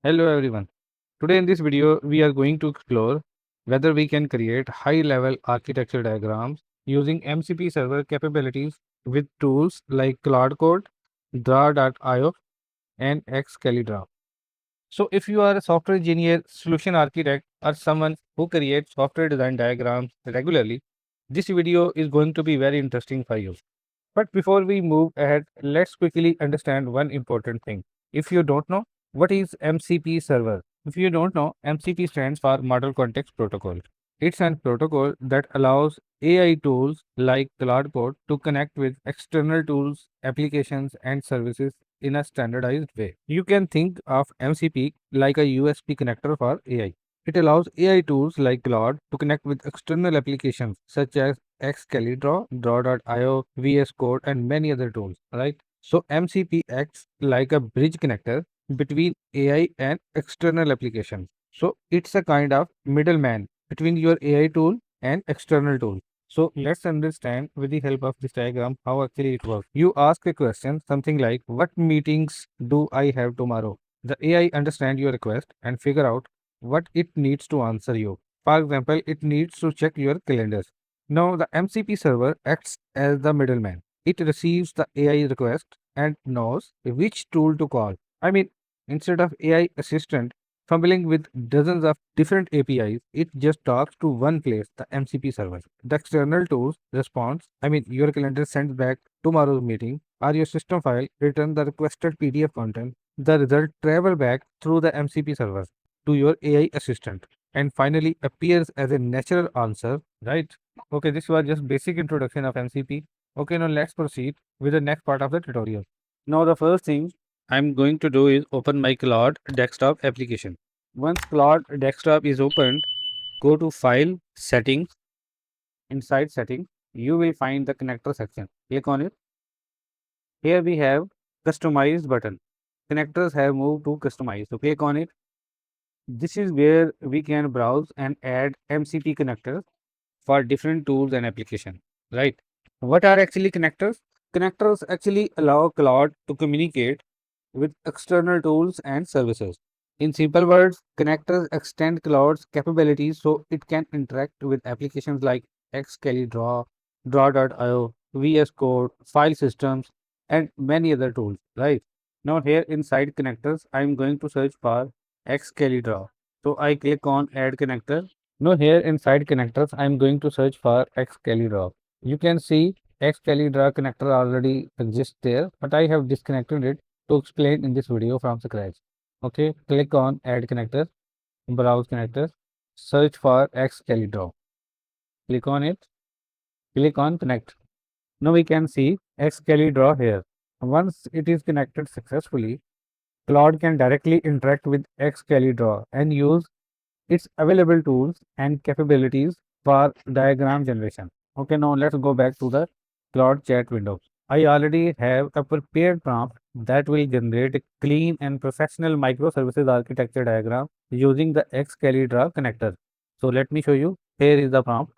Hello everyone. Today in this video we are going to explore whether we can create high-level architecture diagrams using MCP server capabilities with tools like Claude Code, Draw.io and Excalidraw. So if you are a software engineer, solution architect or someone who creates software design diagrams regularly, this video is going to be very interesting for you. But before we move ahead, let's quickly understand one important thing. If you don't know, what is MCP server? If you don't know, MCP stands for Model Context Protocol. It's a protocol that allows AI tools like Claude Code to connect with external tools, applications, and services in a standardized way. You can think of MCP like a USB connector for AI. It allows AI tools like Claude to connect with external applications such as Excalidraw, Draw.io, VS Code, and many other tools, right? So MCP acts like a bridge connector between AI and external applications. So it's a kind of middleman between your AI tool and external tool. So let's understand with the help of this diagram how actually it works. You ask a question, something like, what meetings do I have tomorrow? The AI understand your request and figure out what it needs to answer you. For example, it needs to check your calendars. Now, the MCP server acts as the middleman. It receives the AI request and knows which tool to call. I mean, instead of AI assistant fumbling with dozens of different APIs, it just talks to one place, the MCP server. The external tools responds. I mean, your calendar sends back tomorrow's meeting or your system file return the requested PDF content. The result travel back through the MCP server to your AI assistant and finally appears as a natural answer, right? Okay, this was just basic introduction of MCP. Okay, now let's proceed with the next part of the tutorial. Now the first thing I'm going to do is open my Claude desktop application. Once Claude desktop is opened, go to File, Settings. Inside Settings, you will find the connector section. Click on it. Here we have Customize button. Connectors have moved to Customize. So click on it. This is where we can browse and add MCP connectors for different tools and applications, right? What are actually connectors? Connectors actually allow Claude to communicate with external tools and services. In simple words, connectors extend Claude's capabilities so it can interact with applications like Excalidraw, Draw.io, VS Code, file systems, and many other tools, right? Now here inside connectors, I'm going to search for Excalidraw. So I click on add connector. Now here inside connectors, I'm going to search for Excalidraw. You can see Excalidraw connector already exists there, but I have disconnected it to explain in this video from scratch. Okay, click on add connector, browse connectors, search for Excalidraw. Click on it, click on connect. Now we can see Excalidraw here. Once it is connected successfully, Claude can directly interact with Excalidraw and use its available tools and capabilities for diagram generation. Okay, now let's go back to the Claude chat window. I already have a prepared prompt that will generate a clean and professional microservices architecture diagram using the Excalidraw connector. So let me show you. Here is the prompt.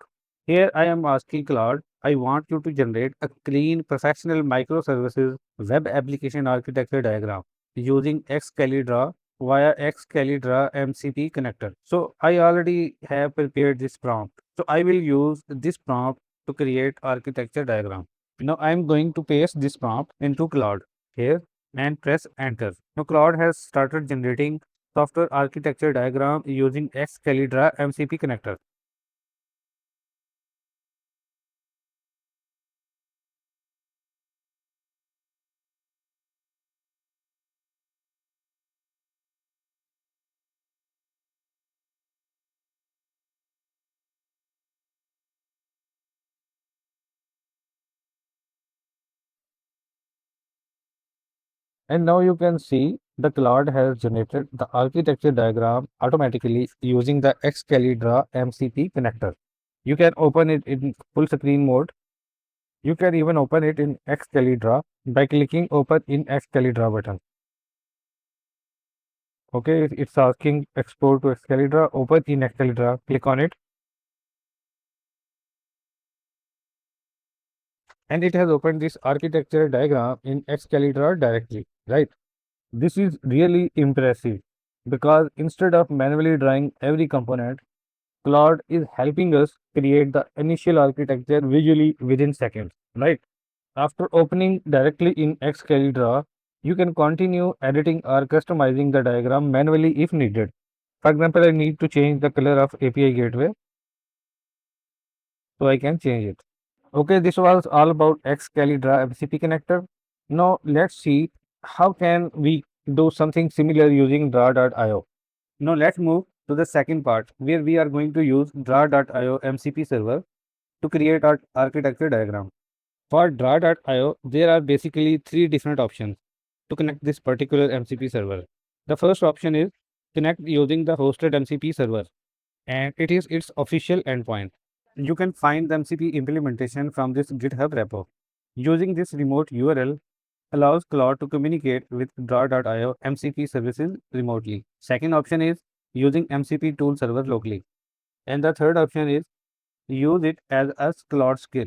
Here I am asking Claude, I want you to generate a clean professional microservices web application architecture diagram using Excalidraw via Excalidraw MCP connector. So I already have prepared this prompt. So I will use this prompt to create architecture diagram. Now I am going to paste this prompt into Claude here and press enter. Now Claude has started generating software architecture diagram using Excalidraw MCP connector. And now you can see the Claude has generated the architecture diagram automatically using the Excalidraw MCP connector. You can open it in full screen mode. You can even open it in Excalidraw by clicking open in Excalidraw button. Okay, it's asking export to Excalidraw, open in Excalidraw, click on it. And it has opened this architecture diagram in Excalidraw directly, right? This is really impressive. because instead of manually drawing every component, Claude is helping us create the initial architecture visually within seconds, right? After opening directly in Excalidraw, you can continue editing or customizing the diagram manually if needed. For example, I need to change the color of API gateway, so I can change it. Okay, this was all about Excalidraw MCP connector. Now let's see how can we do something similar using draw.io. Now let's move to the second part where we are going to use draw.io MCP server to create our architecture diagram. For draw.io, there are basically three different options to connect this particular MCP server. The first option is connect using the hosted MCP server, and it is its official endpoint. You can find the MCP implementation from this GitHub repo. Using this remote URL allows Claude to communicate with draw.io MCP services remotely. Second option is using MCP tool server locally. And the third option is use it as a Claude skill.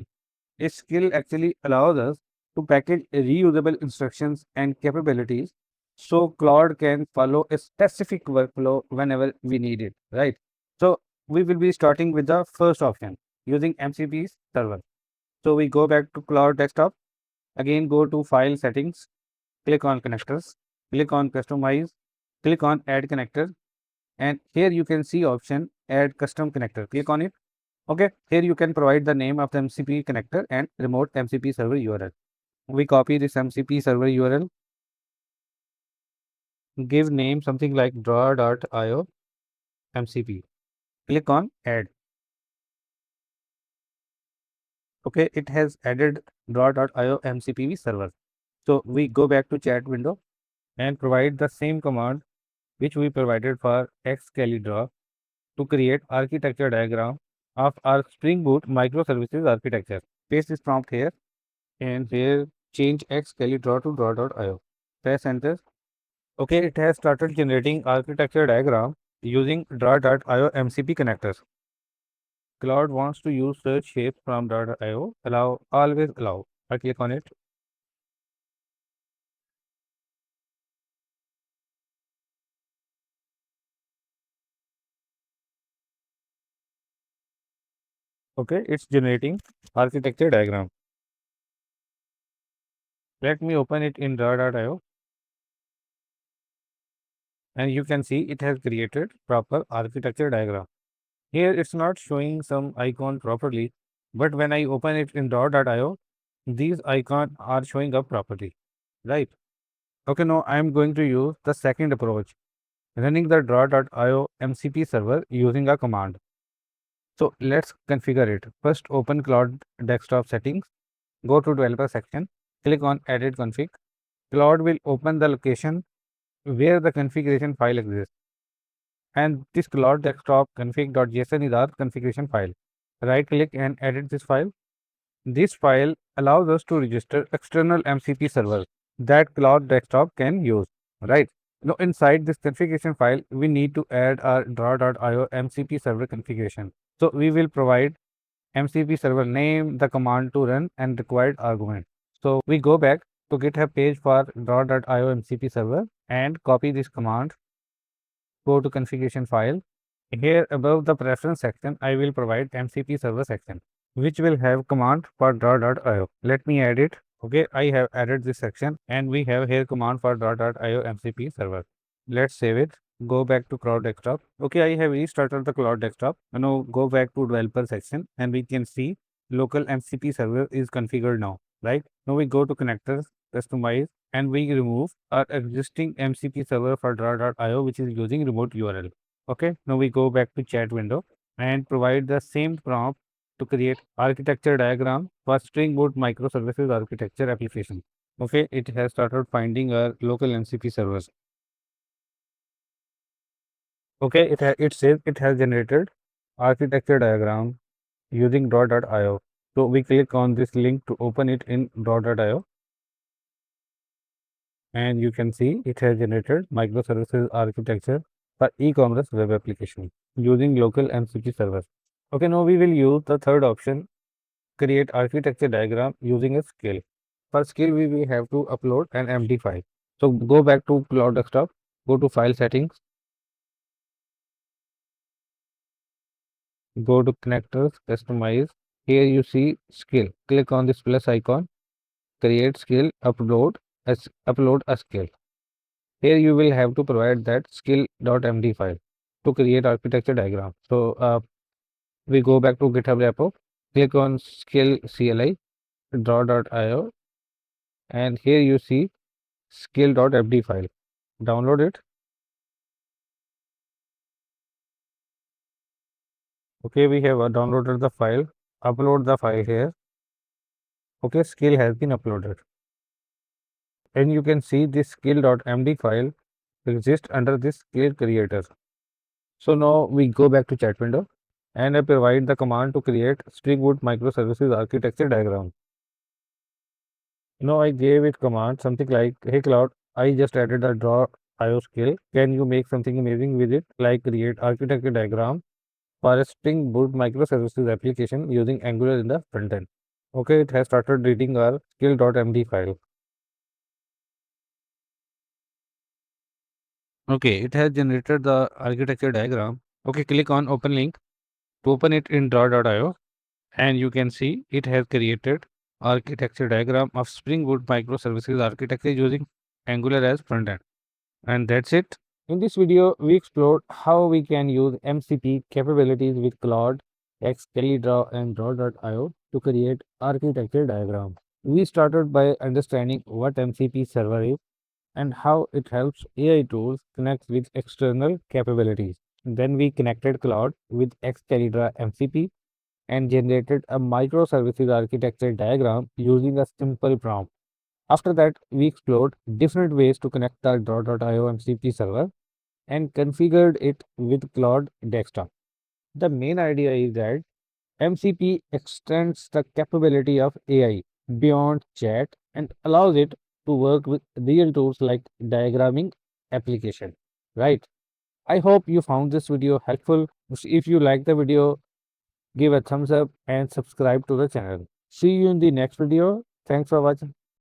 A skill actually allows us to package reusable instructions and capabilities so Claude can follow a specific workflow whenever we need it, right? So we will be starting with the first option using MCP server. So we go back to Claude desktop, again go to file settings, click on connectors, click on customize, click on add connector, and here you can see option add custom connector. Click on it. Okay, here you can provide the name of the MCP connector and remote MCP server URL. We copy this MCP server URL, give name something like draw.io MCP. Click on add. Okay, it has added draw.io MCP server. So we go back to chat window and provide the same command which we provided for Excalidraw to create architecture diagram of our Spring Boot microservices architecture. Paste this prompt here and here change Excalidraw to draw.io. Press enter. Okay, it has started generating architecture diagram using draw.io MCP connectors. Claude wants to use search shape from draw.io. Allow, always allow. I click on it. Okay, it's generating architecture diagram. Let me open it in draw.io and you can see it has created proper architecture diagram. Here it's not showing some icon properly, but when I open it in draw.io, these icons are showing up properly, right? Okay, now I am going to use the second approach, running the draw.io MCP server using a command. So let's configure it. First, open Claude desktop settings, go to developer section, click on edit config. Claude will open the location where the configuration file exists. And this Claude desktop config.json is our configuration file. Right click and edit this file. This file allows us to register external MCP servers that Claude desktop can use, right? Now inside this configuration file, we need to add our draw.io MCP server configuration. So we will provide MCP server name, the command to run and required argument. So we go back to GitHub page for draw.io MCP server and copy this command, go to configuration file. Here above the preference section, I will provide MCP server section, which will have command for draw.io. Let me add it. Okay, I have added this section and we have here command for draw.io MCP server. Let's save it. Go back to Cloud Desktop. Okay, I have restarted the Cloud Desktop. Now go back to developer section and we can see local MCP server is configured now, right? Now we go to connectors, customize, and we remove our existing MCP server for draw.io, which is using remote URL. Okay, now we go back to chat window and provide the same prompt to create architecture diagram for Spring Boot microservices architecture application. Okay, it has started finding our local MCP servers. Okay, it says it has generated architecture diagram using draw.io. So we click on this link to open it in draw.io and you can see it has generated microservices architecture for e-commerce web application using local MCP servers. Okay, now we will use the third option, create architecture diagram using a skill. For skill, we will have to upload an MD file. So go back to Cloud Desktop, go to file settings, Go to connectors, customize. Here you see skill. Click on this plus icon, create skill, upload a skill. Here you will have to provide that skill.md file to create architecture diagram. So we go back to GitHub repo, click on skill CLI, draw.io, and here you see skill.md file. Download it. Okay, we have downloaded the file. Upload the file here. Okay, skill has been uploaded. And you can see this skill.md file exists under this skill creator. So now we go back to chat window and I provide the command to create Spring Boot microservices architecture diagram. Now I gave it command something like, hey Cloud, I just added a draw IO skill. Can you make something amazing with it, like create architecture diagram for a Spring Boot microservices application using Angular in the front end? Okay, it has started reading our skill.md file. Okay, it has generated the architecture diagram. Okay, click on open link to open it in draw.io and you can see it has created architecture diagram of Spring Boot microservices architecture using Angular as front end. And that's it. In this video, we explored how we can use MCP capabilities with Claude, Excalidraw, and Draw.io to create architecture diagrams. We started by understanding what MCP Server is and how it helps AI tools connect with external capabilities. Then we connected Claude with Excalidraw MCP and generated a microservices architecture diagram using a simple prompt. After that, we explored different ways to connect the Draw.io MCP server and configured it with Claude Desktop. The main idea is that MCP extends the capability of AI beyond chat and allows it to work with real tools like diagramming application. Right? I hope you found this video helpful. If you like the video, give a thumbs up and subscribe to the channel. See you in the next video. Thanks for watching.